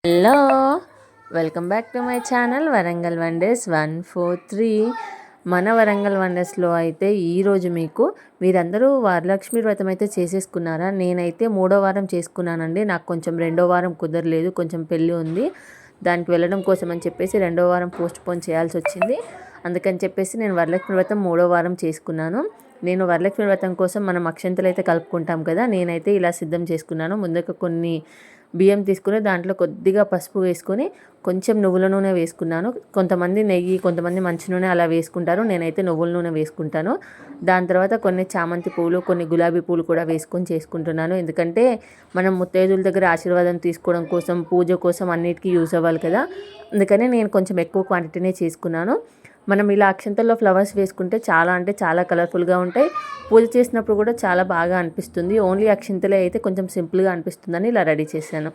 Hello, welcome back to my channel Warangal wonders 143. మన వరంగల్ వండర్స్లో అయితే ఈరోజు మీరందరూ వరలక్ష్మి వ్రతం అయితే చేసేసుకున్నారా? నేనైతే 3వ వారం చేసుకున్నానండి. నాకు కొంచెం 2వ వారం కుదరలేదు, కొంచెం పెళ్ళి ఉంది. దానికి వెళ్ళడం కోసం అని చెప్పేసి 2వ వారం పోస్ట్పోన్ చేయాల్సి వచ్చింది. అందుకని చెప్పేసి నేను వరలక్ష్మి వ్రతం 3వ వారం చేసుకున్నాను. నేను వరలక్ష్మి వ్రతం కోసం మనం అక్షంతలు అయితే కలుపుకుంటాం కదా, నేనైతే ఇలా సిద్ధం చేసుకున్నాను. ముందుగా కొన్ని బియ్యం తీసుకుని దాంట్లో కొద్దిగా పసుపు వేసుకొని కొంచెం నువ్వుల నూనె వేసుకున్నాను. కొంతమంది నెయ్యి, కొంతమంది మంచి నూనె అలా వేసుకుంటారు. నేనైతే నువ్వుల నూనె వేసుకుంటాను. దాని తర్వాత కొన్ని చామంతి పూలు, కొన్ని గులాబీ పూలు కూడా వేసుకొని చేసుకుంటున్నాను. ఎందుకంటే మనం ముత్తైదుల దగ్గర ఆశీర్వాదం తీసుకోవడం కోసం, పూజ కోసం అన్నిటికీ యూజ్ అవ్వాలి కదా. అందుకని నేను కొంచెం ఎక్కువ క్వాంటిటీనే చేసుకున్నాను. మనం ఇలా అక్షంతల్లో ఫ్లవర్స్ వేసుకుంటే చాలా అంటే చాలా కలర్ఫుల్గా ఉంటాయి. పూజ చేసినప్పుడు కూడా చాలా బాగా అనిపిస్తుంది. ఓన్లీ అక్షింతలే అయితే కొంచెం సింపుల్గా అనిపిస్తుందని ఇలా రెడీ చేశాను.